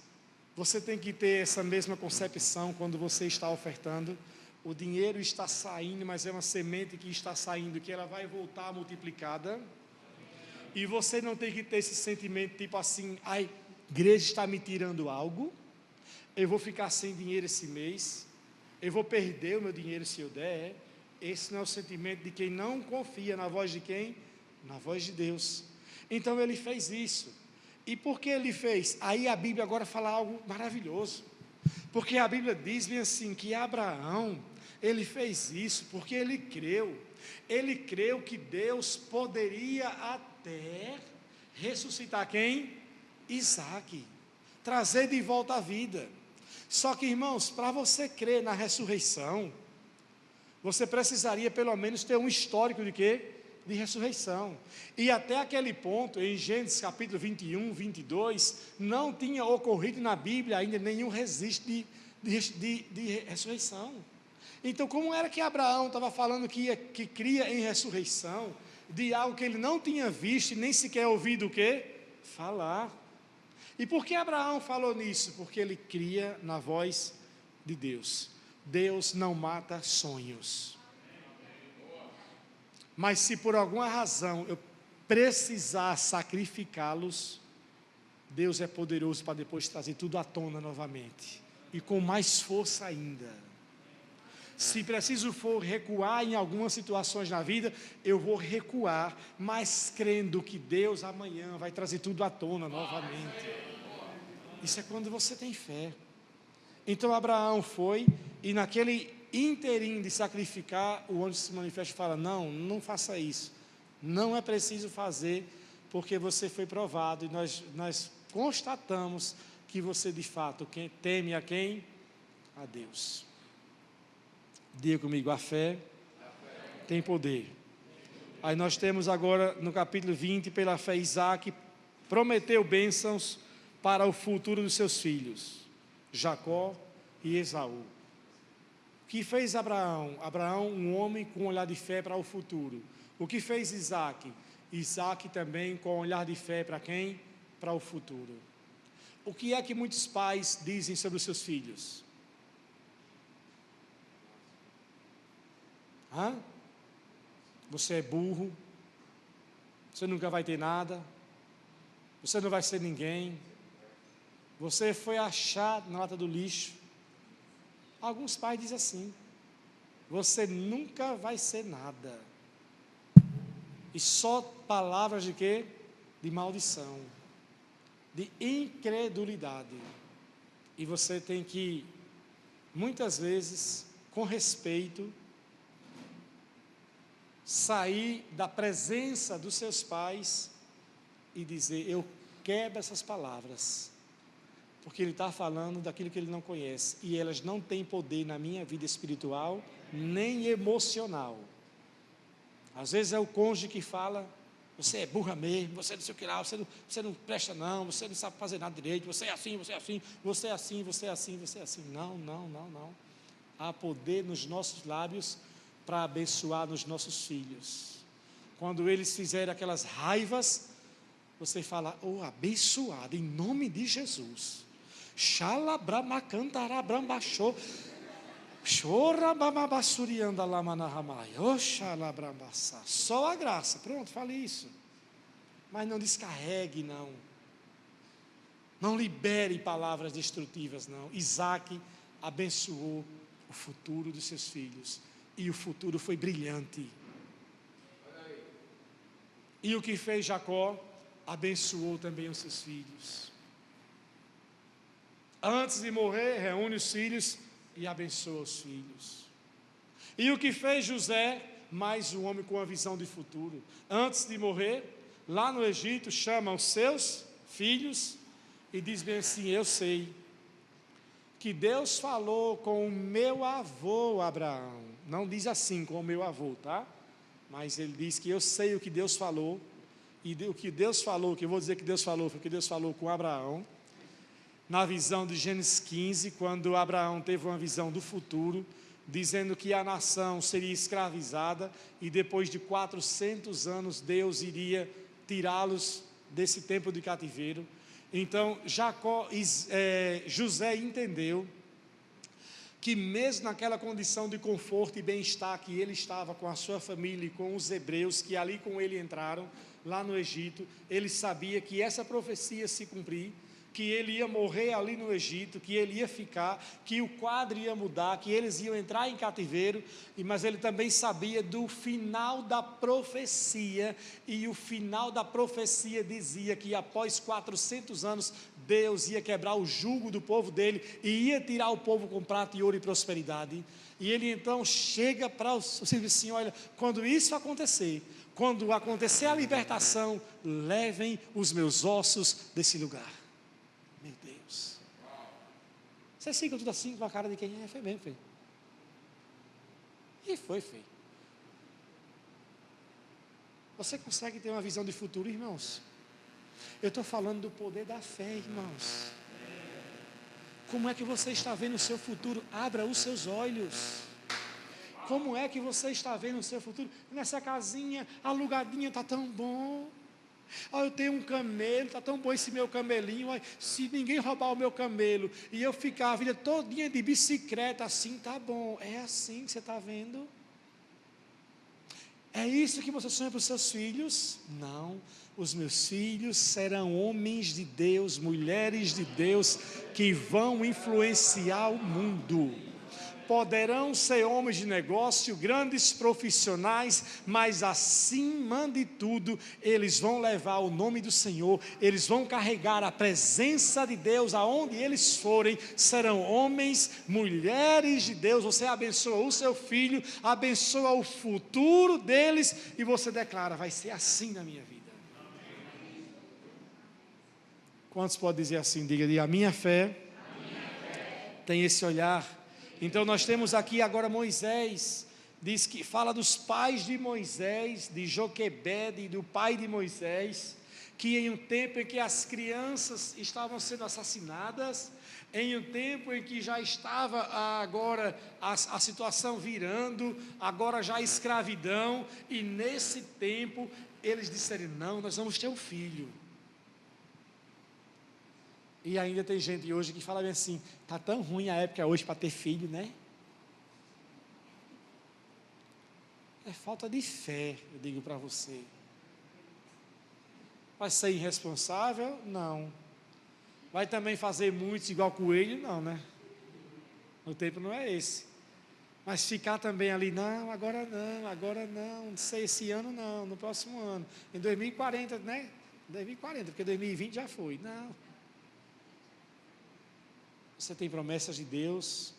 você tem que ter essa mesma concepção quando você está ofertando. O dinheiro está saindo, mas é uma semente que está saindo, que ela vai voltar multiplicada. E você não tem que ter esse sentimento tipo assim: ai, a igreja está me tirando algo, eu vou ficar sem dinheiro esse mês, eu vou perder o meu dinheiro se eu der. Esse não é o sentimento de quem não confia na voz de quem? Na voz de Deus. Então ele fez isso. E por que ele fez? Aí a Bíblia agora fala algo maravilhoso, porque a Bíblia diz bem assim, que Abraão, ele fez isso porque ele creu que Deus poderia até ressuscitar quem? Isaque, trazer de volta a vida. Só que, irmãos, para você crer na ressurreição, você precisaria pelo menos ter um histórico de quê? De ressurreição. E até aquele ponto, em Gênesis capítulo 21, 22, não tinha ocorrido na Bíblia ainda nenhum registro de ressurreição. Então, como era que Abraão estava falando que cria em ressurreição, de algo que ele não tinha visto e nem sequer ouvido o quê? Falar. E por que Abraão falou nisso? Porque ele cria na voz de Deus. Deus não mata sonhos. Mas se por alguma razão eu precisar sacrificá-los, Deus é poderoso para depois trazer tudo à tona novamente, e com mais força ainda. Se preciso for recuar em algumas situações na vida, eu vou recuar, mas crendo que Deus amanhã vai trazer tudo à tona novamente. Isso é quando você tem fé. Então Abraão foi, e naquele inteirinho de sacrificar, o anjo se manifesta e fala: não faça isso, não é preciso fazer, porque você foi provado, e nós constatamos que você de fato teme a quem? A Deus. Diga comigo: a fé tem poder. Aí nós temos agora no capítulo 20, pela fé Isaque prometeu bênçãos para o futuro dos seus filhos, Jacó e Esaú. O que fez Abraão? Abraão, um homem com um olhar de fé para o futuro. O que fez Isaque? Isaque também com um olhar de fé para quem? Para o futuro. O que é que muitos pais dizem sobre os seus filhos? Você é burro, você nunca vai ter nada, você não vai ser ninguém, você foi achado na lata do lixo. Alguns pais dizem assim: você nunca vai ser nada. E só palavras de quê? De maldição, de incredulidade. E você tem que, muitas vezes, com respeito, sair da presença dos seus pais e dizer: eu quebro essas palavras, porque ele está falando daquilo que ele não conhece, e elas não têm poder na minha vida espiritual, nem emocional. Às vezes é o cônjuge que fala: você é burra mesmo, você não sei o que lá, você não presta não, você não sabe fazer nada direito, você é assim, você é assim, você é assim, você é assim, você é assim. Não. Há poder nos nossos lábios para abençoar nos nossos filhos. Quando eles fizerem aquelas raivas, você fala: oh, abençoado, em nome de Jesus. Xalabramacantarabrambaxô, chorababassuriandalamanarramai, oxalabrambassa. Só a graça, pronto, fale isso. Mas não descarregue, não libere palavras destrutivas, não. Isaque abençoou o futuro dos seus filhos, e o futuro foi brilhante. E o que fez Jacó? abençoou também os seus filhos. Antes de morrer, reúne os filhos e abençoa os filhos. E o que fez José, mais um homem com uma visão de futuro. Antes de morrer, lá no Egito, chama os seus filhos e diz bem assim: eu sei que Deus falou com o meu avô Abraão. Não diz assim com o meu avô, tá? Mas ele diz que eu sei o que Deus falou. E o que Deus falou, que eu vou dizer que Deus falou, foi o que Deus falou com Abraão. Na visão de Gênesis 15, quando Abraão teve uma visão do futuro, dizendo que a nação seria escravizada e depois de 400 anos Deus iria tirá-los desse tempo de cativeiro. Então José entendeu que mesmo naquela condição de conforto e bem-estar que ele estava com a sua família e com os hebreus que ali com ele entraram, lá no Egito, ele sabia que essa profecia se cumprir, que ele ia morrer ali no Egito, que ele ia ficar, que o quadro ia mudar, que eles iam entrar em cativeiro, mas ele também sabia do final da profecia, e o final da profecia dizia que após 400 anos, Deus ia quebrar o jugo do povo dele, e ia tirar o povo com prata e ouro e prosperidade. E ele então chega para os filhos assim: olha, quando isso acontecer, quando acontecer a libertação, levem os meus ossos desse lugar. Meu Deus. Vocês ficam tudo assim com a cara de quem é? Foi mesmo, feio. E foi feio. Você consegue ter uma visão de futuro, irmãos? Eu estou falando do poder da fé, irmãos. Como é que você está vendo o seu futuro? Abra os seus olhos. Como é que você está vendo o seu futuro? Nessa casinha alugadinha está tão bom. Olha, eu tenho um camelo, está tão bom esse meu camelinho. Olha, se ninguém roubar o meu camelo e eu ficar a vida todinha de bicicleta, assim está bom. É assim que você está vendo? É isso que você sonha para os seus filhos? Não. Os meus filhos serão homens de Deus, mulheres de Deus, que vão influenciar o mundo. Poderão ser homens de negócio, grandes profissionais, mas acima de tudo, eles vão levar o nome do Senhor, eles vão carregar a presença de Deus aonde eles forem. Serão homens, mulheres de Deus. Você abençoa o seu filho, abençoa o futuro deles, e você declara: vai ser assim na minha vida. Quantos podem dizer assim? Diga, a minha fé tem esse olhar. Então nós temos aqui agora Moisés, diz que fala dos pais de Moisés, de Joquebede, do pai de Moisés, que em um tempo em que as crianças estavam sendo assassinadas, em um tempo em que já estava agora a situação virando, agora já a escravidão, e nesse tempo eles disseram: não, nós vamos ter um filho. E ainda tem gente hoje que fala bem assim: está tão ruim a época hoje para ter filho, né? É falta de fé, eu digo para você. Vai ser irresponsável? Não. Vai também fazer muitos igual coelho? Não, né? O tempo não é esse. Mas ficar também ali: não, agora não sei, esse ano não, no próximo ano, em 2040, né? 2040, porque 2020 já foi. Não. Você tem promessas de Deus.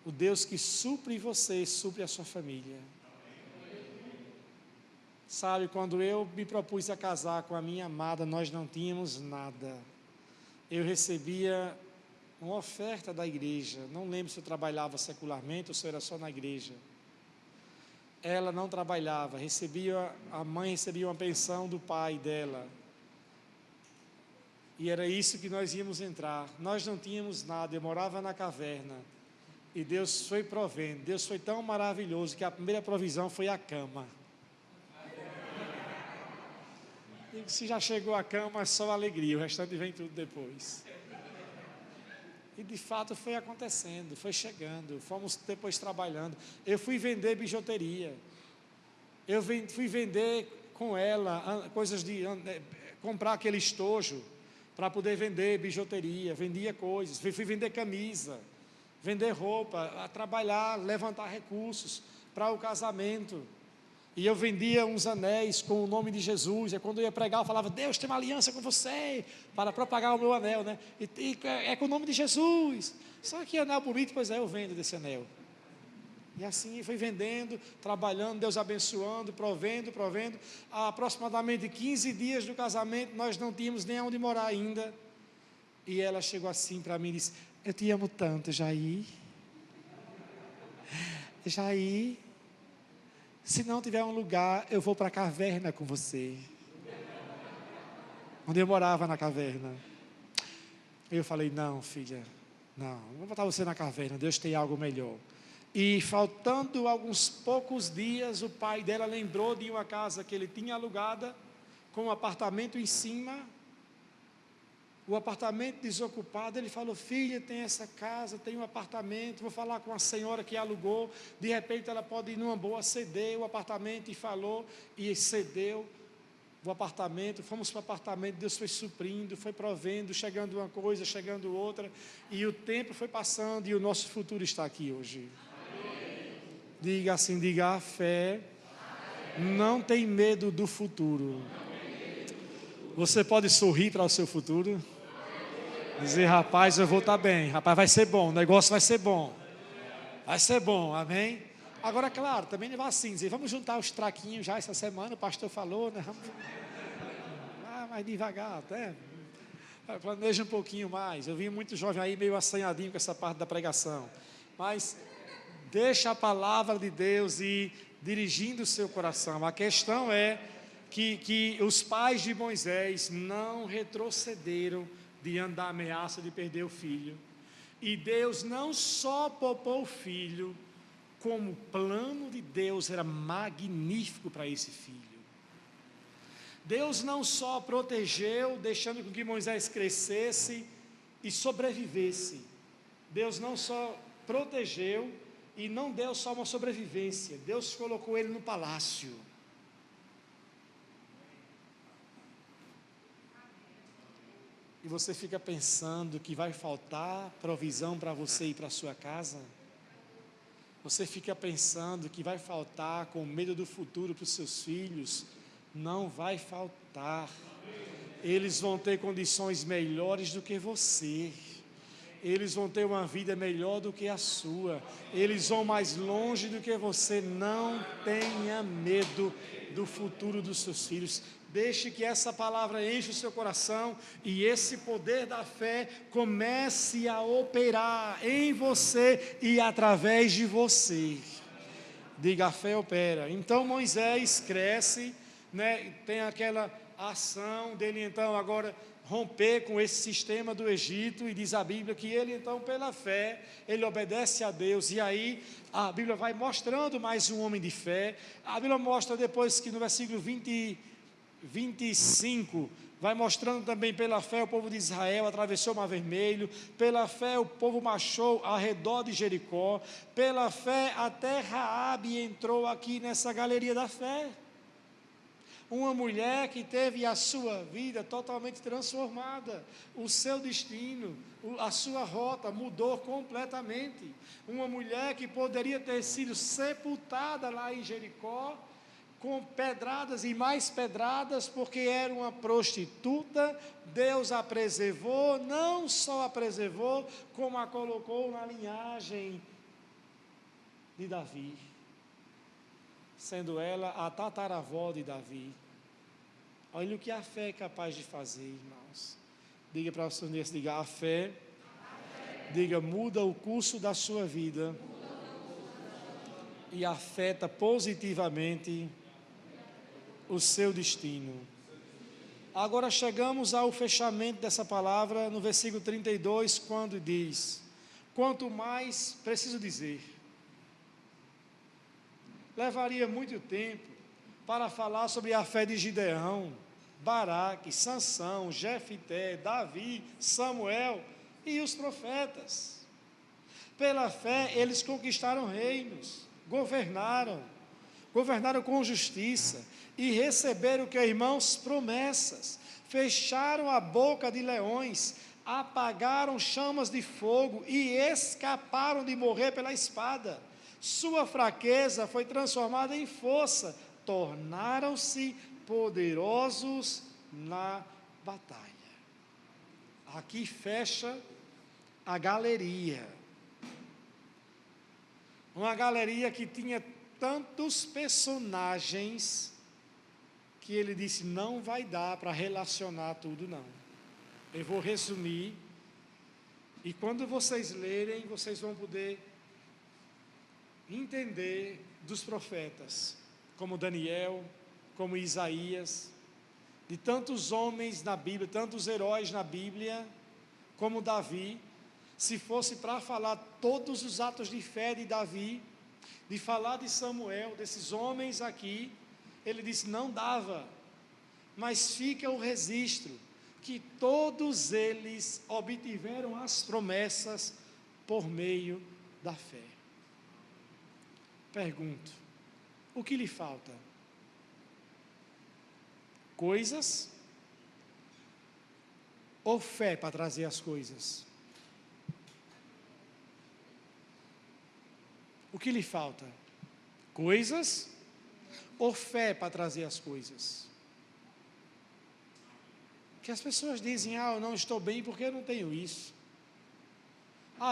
O Deus que supre você, supre a sua família. Sabe, quando eu me propus a casar com a minha amada, nós não tínhamos nada. Eu recebia uma oferta da igreja. Não lembro se eu trabalhava secularmente ou se era só na igreja. Ela não trabalhava, a mãe recebia uma pensão do pai dela. E era isso que nós íamos entrar. Nós não tínhamos nada, eu morava na caverna. E Deus foi provendo. Deus foi tão maravilhoso que a primeira provisão foi a cama. E se já chegou a cama, é só alegria, o restante vem tudo depois. E de fato foi acontecendo, foi chegando, fomos depois trabalhando. Eu fui vender bijuteria. Fui vender com ela coisas comprar aquele estojo para poder vender bijuteria, vendia coisas, fui vender camisa, vender roupa, a trabalhar, levantar recursos para o casamento. E eu vendia uns anéis com o nome de Jesus. E quando eu ia pregar, eu falava: Deus tem uma aliança com você, para propagar o meu anel, né? E é com o nome de Jesus. Só que anel bonito, pois é, eu vendo desse anel. E assim foi vendendo, trabalhando, Deus abençoando, provendo. Há aproximadamente 15 dias do casamento, nós não tínhamos nem onde morar ainda. E ela chegou assim para mim e disse: eu te amo tanto, Jair. Jair, se não tiver um lugar, eu vou para a caverna com você. Onde eu morava na caverna. Eu falei: não, filha, não vou botar você na caverna, Deus tem algo melhor. E faltando alguns poucos dias, o pai dela lembrou de uma casa que ele tinha alugada, com um apartamento em cima. O apartamento desocupado, ele falou: filha, tem essa casa, tem um apartamento, vou falar com a senhora que alugou, de repente ela pode ir numa boa, ceder o apartamento. E falou, e cedeu o apartamento. Fomos para o apartamento, Deus foi suprindo, foi provendo, chegando uma coisa, chegando outra, e o tempo foi passando, e o nosso futuro está aqui hoje. Amém. Diga assim, diga: a fé não tem medo do futuro. Você pode sorrir para o seu futuro? Dizer: rapaz, eu vou estar bem, rapaz, vai ser bom, o negócio vai ser bom, amém? Agora, claro, também não vai assim, dizer: vamos juntar os traquinhos já essa semana, o pastor falou, né? Vamos mais devagar, até, planeja um pouquinho mais. Eu vi muito jovem aí meio assanhadinho com essa parte da pregação, mas deixa a palavra de Deus ir dirigindo o seu coração. A questão é que os pais de Moisés não retrocederam diante da ameaça de perder o filho. E Deus não só poupou o filho, como o plano de Deus era magnífico para esse filho. Deus não só protegeu, deixando com que Moisés crescesse e sobrevivesse. Deus não só protegeu e não deu só uma sobrevivência. Deus colocou ele no palácio. E você fica pensando que vai faltar provisão para você e para a sua casa? Você fica pensando que vai faltar, com medo do futuro para os seus filhos? Não vai faltar. Eles vão ter condições melhores do que você. Eles vão ter uma vida melhor do que a sua. Eles vão mais longe do que você. Não tenha medo do futuro dos seus filhos. Deixe que essa palavra enche o seu coração e esse poder da fé comece a operar em você e através de você. Diga: a fé opera. Então Moisés cresce, né? Tem aquela ação dele então agora romper com esse sistema do Egito, e diz a Bíblia que ele então, pela fé, ele obedece a Deus. E aí a Bíblia vai mostrando mais um homem de fé. A Bíblia mostra depois que no versículo 25, vai mostrando também: pela fé o povo de Israel atravessou o Mar Vermelho, pela fé o povo marchou ao redor de Jericó, pela fé até Raabe entrou aqui nessa galeria da fé. Uma mulher que teve a sua vida totalmente transformada, o seu destino, a sua rota mudou completamente. Uma mulher que poderia ter sido sepultada lá em Jericó, com pedradas e mais pedradas, porque era uma prostituta. Deus a preservou, não só a preservou, como a colocou na linhagem de Davi, sendo ela a tataravó de Davi. Olha o que a fé é capaz de fazer, irmãos. Diga para o Senhor, diga: a fé, diga, muda o curso da sua vida e afeta positivamente o seu destino. Agora chegamos ao fechamento dessa palavra no versículo 32, quando diz: quanto mais, preciso dizer, levaria muito tempo para falar sobre a fé de Gideão, Baraque, Sansão, Jefité, Davi, Samuel e os profetas. Pela fé eles conquistaram reinos, governaram com justiça e receberam, que irmãos, promessas, fecharam a boca de leões, apagaram chamas de fogo e escaparam de morrer pela espada. Sua fraqueza foi transformada em força, tornaram-se poderosos na batalha. Aqui fecha a galeria. Uma galeria que tinha tantos personagens que ele disse, não vai dar para relacionar tudo não. Eu vou resumir, e quando vocês lerem, vocês vão poder entender dos profetas, como Daniel, como Isaías, de tantos homens na Bíblia, tantos heróis na Bíblia, como Davi. Se fosse para falar todos os atos de fé de Davi, de falar de Samuel, desses homens aqui, ele disse, não dava, mas fica o registro, que todos eles obtiveram as promessas por meio da fé. Pergunto, o que lhe falta? Coisas ou fé para trazer as coisas? O que lhe falta? Coisas ou fé para trazer as coisas? Que as pessoas dizem, eu não estou bem porque eu não tenho isso.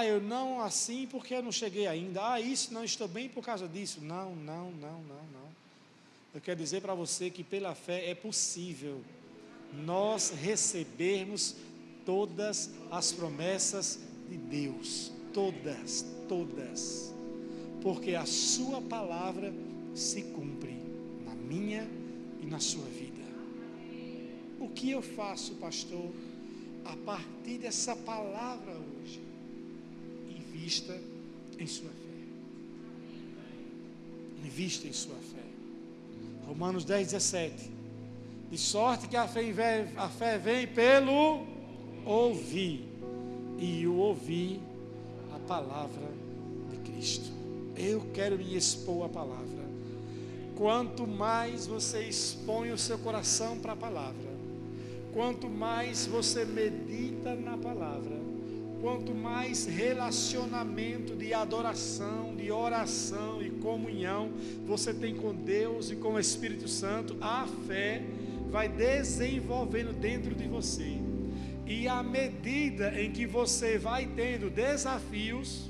Eu não assim porque eu não cheguei ainda. Isso não estou bem por causa disso. Não. Eu quero dizer para você que pela fé é possível nós recebermos todas as promessas de Deus. Todas. Porque a sua palavra se cumpre na minha e na sua vida. O que eu faço, pastor, a partir dessa palavra hoje? Invista em sua fé. Invista em sua fé. Romanos 10:17. De sorte que a fé vem pelo ouvir, e o ouvir a palavra de Cristo. Eu quero me expor à palavra. Quanto mais você expõe o seu coração para a palavra, quanto mais você medita na palavra, quanto mais relacionamento de adoração, de oração e comunhão você tem com Deus e com o Espírito Santo, a fé vai desenvolvendo dentro de você. E à medida em que você vai tendo desafios,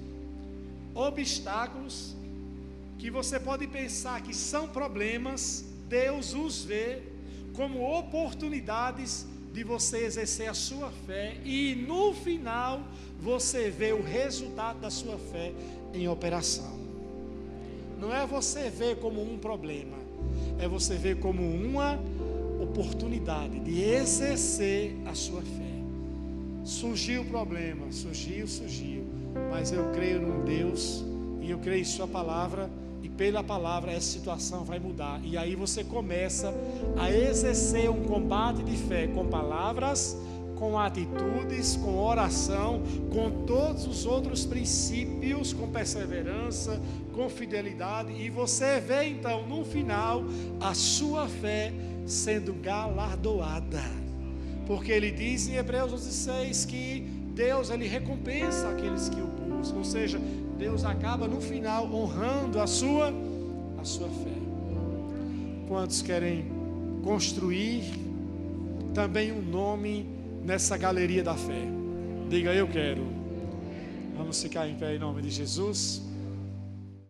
obstáculos, que você pode pensar que são problemas, Deus os vê como oportunidades de você exercer a sua fé, e no final você vê o resultado da sua fé em operação. Não é você ver como um problema, é você ver como uma oportunidade de exercer a sua fé. Surgiu o problema, surgiu, mas eu creio num Deus, e eu creio em sua palavra, e pela palavra essa situação vai mudar. E aí você começa a exercer um combate de fé com palavras, com atitudes, com oração, com todos os outros princípios, com perseverança, com fidelidade, e você vê então no final a sua fé sendo galardoada, porque ele diz em Hebreus 11:6 que Deus, ele recompensa aqueles que o buscam, ou seja, Deus acaba no final honrando a sua fé. Quantos querem construir também um nome nessa galeria da fé? Diga, eu quero. Vamos ficar em pé em nome de Jesus.